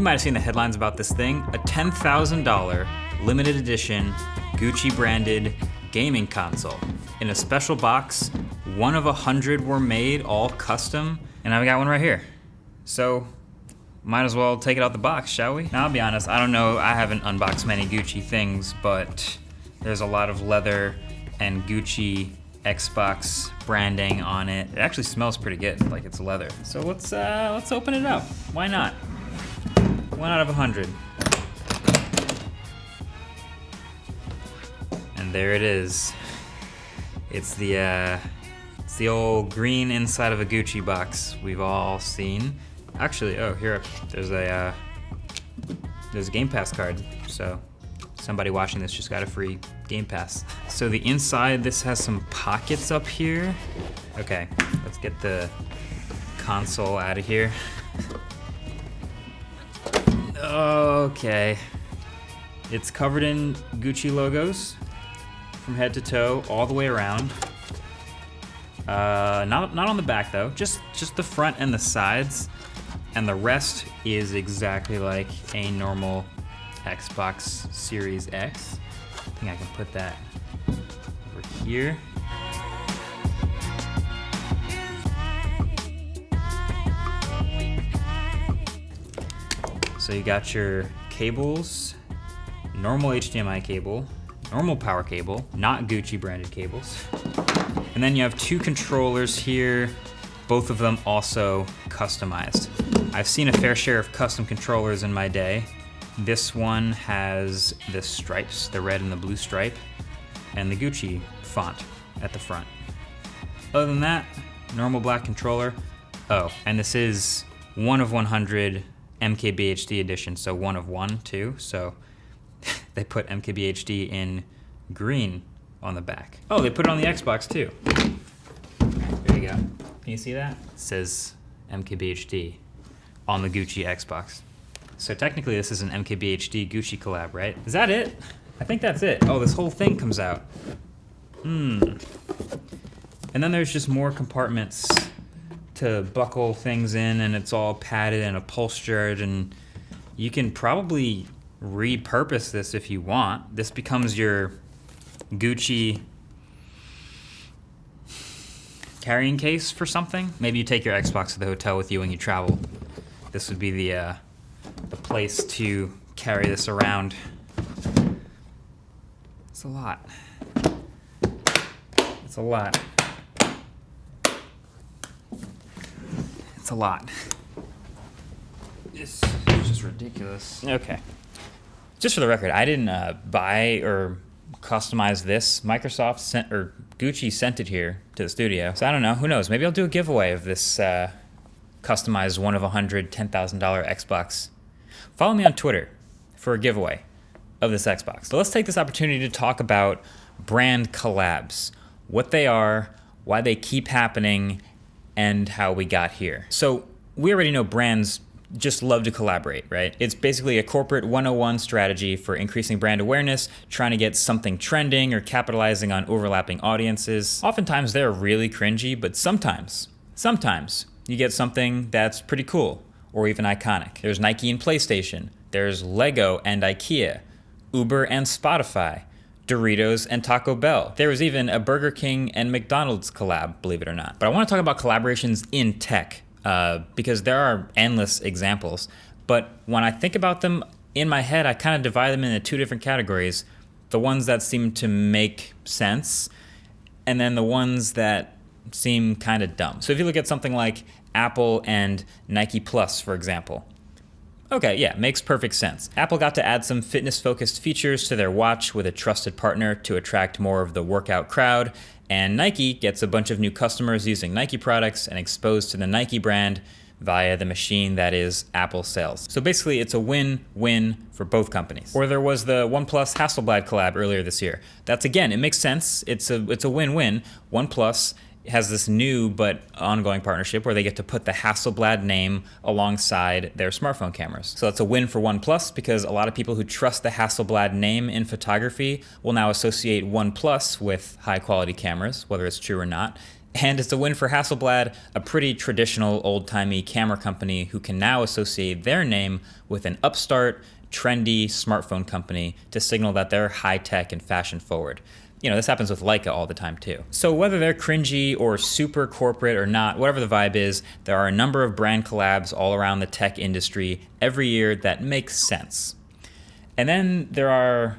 You might have seen the headlines about this thing, a $10,000 limited edition Gucci branded gaming console. In a special box, 1 of 100 were made, all custom, and I've got one right here. So, might as well take it out the box, shall we? Now, I'll be honest, I don't know, I haven't unboxed many Gucci things, but there's a lot of leather and Gucci Xbox branding on it. It actually smells pretty good, like it's leather. So let's open it up. Why not? 1 out of 100. And there it is. It's the old green inside of a Gucci box we've all seen. Actually, oh, here, there's a Game Pass card. So somebody watching this just got a free Game Pass. So the inside, this has some pockets up here. Okay, let's get the console out of here. Okay. It's covered in Gucci logos from head to toe, all the way around. Not on the back though, just the front and the sides. And the rest is exactly like a normal Xbox Series X. I think I can put that over here. So you got your cables, normal HDMI cable, normal power cable, not Gucci branded cables. And then you have 2 controllers here, both of them also customized. I've seen a fair share of custom controllers in my day. This one has the stripes, the red and the blue stripe, and the Gucci font at the front. Other than that, normal black controller. Oh, and this is 1 of 100 MKBHD edition, so 1 of 1 too. So they put MKBHD in green on the back. Oh, they put it on the Xbox too. There you go. Can you see that? It says MKBHD on the Gucci Xbox. So technically this is an MKBHD Gucci collab, right? Is that it? I think that's it. Oh, this whole thing comes out. And then there's just more compartments to buckle things in, and it's all padded and upholstered, and you can probably repurpose this if you want. This becomes your Gucci carrying case for something. Maybe you take your Xbox to the hotel with you when you travel. This would be the place to carry this around. It's a lot. It's a lot. It's a lot. This is just ridiculous. Okay. Just for the record, I didn't buy or customize this. Microsoft sent, or Gucci sent it here to the studio. So I don't know, who knows? Maybe I'll do a giveaway of this customized 1 of 100 $10,000 Xbox. Follow me on Twitter for a giveaway of this Xbox. So let's take this opportunity to talk about brand collabs, what they are, why they keep happening, and how we got here. So we already know brands just love to collaborate, right? It's basically a corporate 101 strategy for increasing brand awareness, trying to get something trending or capitalizing on overlapping audiences. Oftentimes they're really cringy, but sometimes you get something that's pretty cool or even iconic. There's Nike and PlayStation. There's Lego and IKEA, Uber and Spotify, Doritos and Taco Bell. There was even a Burger King and McDonald's collab, believe it or not. But I want to talk about collaborations in tech because there are endless examples. But when I think about them in my head, I kind of divide them into 2 different categories. The ones that seem to make sense, and then the ones that seem kind of dumb. So if you look at something like Apple and Nike Plus, for example. Okay, yeah, makes perfect sense. Apple got to add some fitness-focused features to their watch with a trusted partner to attract more of the workout crowd, and Nike gets a bunch of new customers using Nike products and exposed to the Nike brand via the machine that is Apple sales. So basically, it's a win-win for both companies. Or there was the OnePlus Hasselblad collab earlier this year. That's, again, it makes sense. It's a win-win. OnePlus has this new but ongoing partnership where they get to put the Hasselblad name alongside their smartphone cameras. So that's a win for OnePlus because a lot of people who trust the Hasselblad name in photography will now associate OnePlus with high quality cameras, whether it's true or not. And it's a win for Hasselblad, a pretty traditional old-timey camera company who can now associate their name with an upstart, trendy smartphone company to signal that they're high-tech and fashion-forward. You know, this happens with Leica all the time too. So whether they're cringy or super corporate or not, whatever the vibe is, there are a number of brand collabs all around the tech industry every year that make sense. And then there are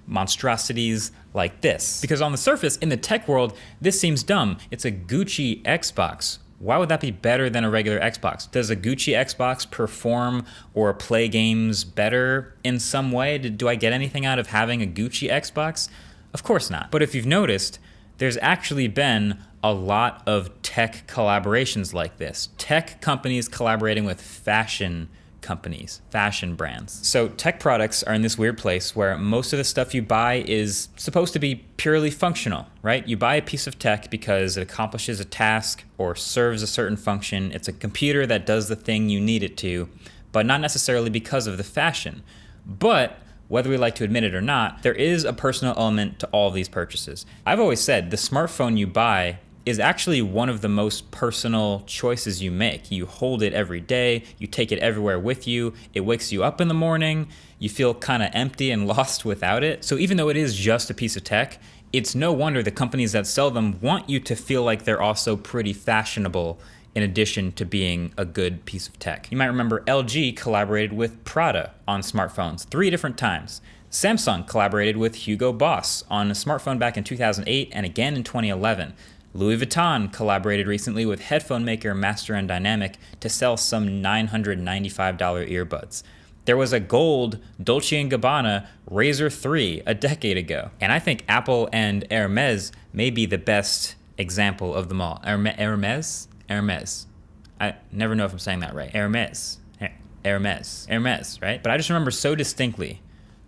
monstrosities like this. Because on the surface, in the tech world, this seems dumb. It's a Gucci Xbox. Why would that be better than a regular Xbox? Does a Gucci Xbox perform or play games better in some way? Do I get anything out of having a Gucci Xbox? Of course not. But if you've noticed, there's actually been a lot of tech collaborations like this. Tech companies collaborating with fashion companies, fashion brands. So tech products are in this weird place where most of the stuff you buy is supposed to be purely functional, right? You buy a piece of tech because it accomplishes a task or serves a certain function. It's a computer that does the thing you need it to, but not necessarily because of the fashion. But whether we like to admit it or not, there is a personal element to all of these purchases. I've always said the smartphone you buy is actually one of the most personal choices you make. You hold it every day, you take it everywhere with you, it wakes you up in the morning, you feel kind of empty and lost without it. So even though it is just a piece of tech, it's no wonder the companies that sell them want you to feel like they're also pretty fashionable in addition to being a good piece of tech. You might remember LG collaborated with Prada on smartphones 3 different times. Samsung collaborated with Hugo Boss on a smartphone back in 2008 and again in 2011. Louis Vuitton collaborated recently with headphone maker Master & Dynamic to sell some $995 earbuds. There was a gold Dolce & Gabbana Razr 3 a decade ago. And I think Apple and Hermes may be the best example of them all. Hermes? I never know if I'm saying that right. Hermes, right? But I just remember so distinctly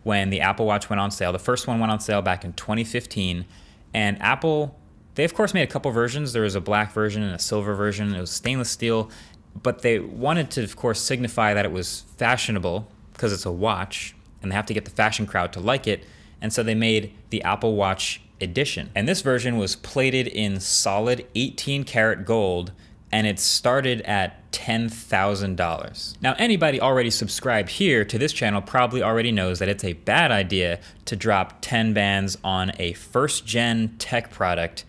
when the Apple Watch went on sale. The first one went on sale back in 2015, and Apple, they of course made a couple versions. There was a black version and a silver version. It was stainless steel, but they wanted to, of course, signify that it was fashionable because it's a watch, and they have to get the fashion crowd to like it, and so they made the Apple Watch edition. And this version was plated in solid 18 karat gold, and it started at $10,000. Now, anybody already subscribed here to this channel probably already knows that it's a bad idea to drop 10 bands on a first-gen tech product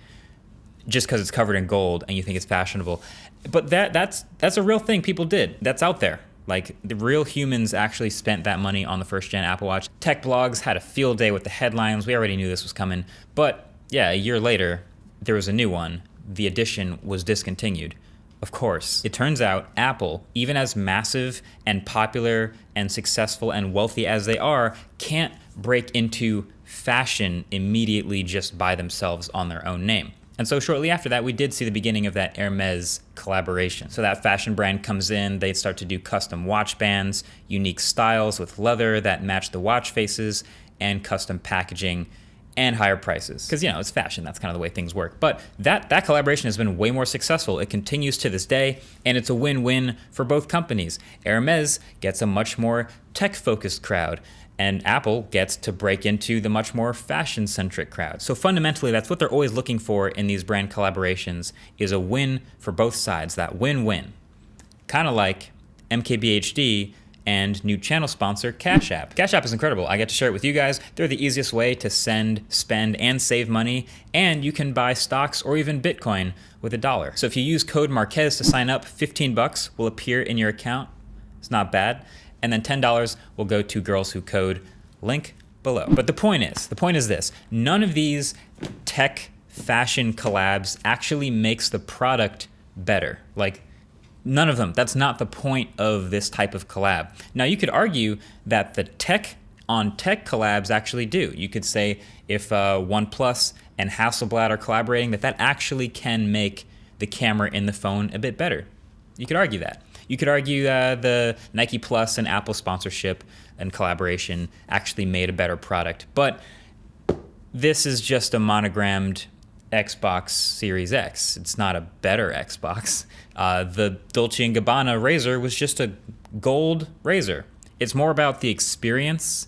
just because it's covered in gold and you think it's fashionable. But that's a real thing people did. That's out there. Like, the real humans actually spent that money on the first-gen Apple Watch. Tech blogs had a field day with the headlines. We already knew this was coming. But yeah, a year later, there was a new one. The edition was discontinued. Of course, it turns out Apple, even as massive and popular and successful and wealthy as they are, can't break into fashion immediately just by themselves on their own name. And so shortly after that, we did see the beginning of that Hermes collaboration. So that fashion brand comes in, they start to do custom watch bands, unique styles with leather that match the watch faces, and custom packaging and higher prices. Because, you know, it's fashion, that's kind of the way things work. But that collaboration has been way more successful. It continues to this day, and it's a win-win for both companies. Hermes gets a much more tech-focused crowd, and Apple gets to break into the much more fashion-centric crowd. So fundamentally, that's what they're always looking for in these brand collaborations, is a win for both sides, that win-win. Kind of like MKBHD and new channel sponsor, Cash App. Cash App is incredible. I get to share it with you guys. They're the easiest way to send, spend, and save money, and you can buy stocks or even Bitcoin with $1. So if you use code Marquez to sign up, $15 will appear in your account. It's not bad. And then $10 will go to Girls Who Code, link below. But the point is this: none of these tech fashion collabs actually makes the product better. Like, none of them. That's not the point of this type of collab. Now, you could argue that the tech on tech collabs actually do. You could say if OnePlus and Hasselblad are collaborating, that actually can make the camera in the phone a bit better. You could argue that. You could argue the Nike Plus and Apple sponsorship and collaboration actually made a better product. But this is just a monogrammed Xbox Series X. It's not a better Xbox. The Dolce & Gabbana Razr was just a gold Razr. It's more about the experience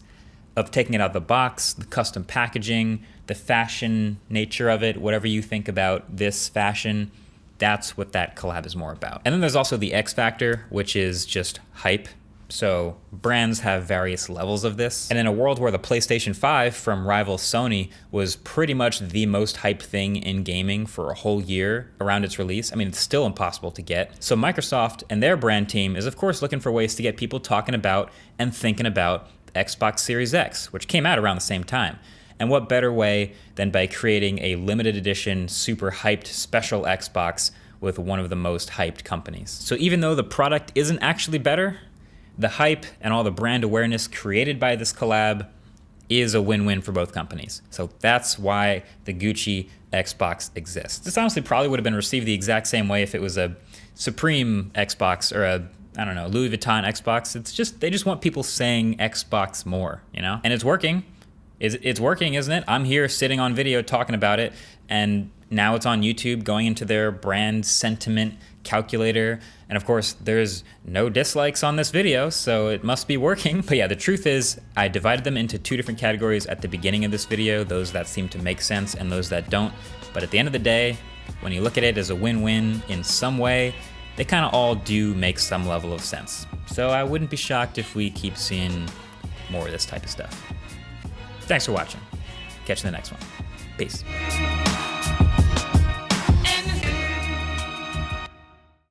of taking it out of the box, the custom packaging, the fashion nature of it, whatever you think about this fashion, that's what that collab is more about. And then there's also the X Factor, which is just hype. So brands have various levels of this. And in a world where the PlayStation 5 from rival Sony was pretty much the most hyped thing in gaming for a whole year around its release, I mean, it's still impossible to get. So Microsoft and their brand team is of course looking for ways to get people talking about and thinking about Xbox Series X, which came out around the same time. And what better way than by creating a limited edition, super hyped special Xbox with one of the most hyped companies. So even though the product isn't actually better, the hype and all the brand awareness created by this collab is a win-win for both companies. So that's why the Gucci Xbox exists. This honestly probably would have been received the exact same way if it was a Supreme Xbox or a, I don't know, Louis Vuitton Xbox. It's just, they just want people saying Xbox more, you know? And it's working. It's working, isn't it? I'm here sitting on video talking about it, and now it's on YouTube going into their brand sentiment calculator. And of course, there's no dislikes on this video, so it must be working. But yeah, the truth is I divided them into two different categories at the beginning of this video, those that seem to make sense and those that don't. But at the end of the day, when you look at it as a win-win in some way, they kind of all do make some level of sense. So I wouldn't be shocked if we keep seeing more of this type of stuff. Thanks for watching. Catch you in the next one. Peace.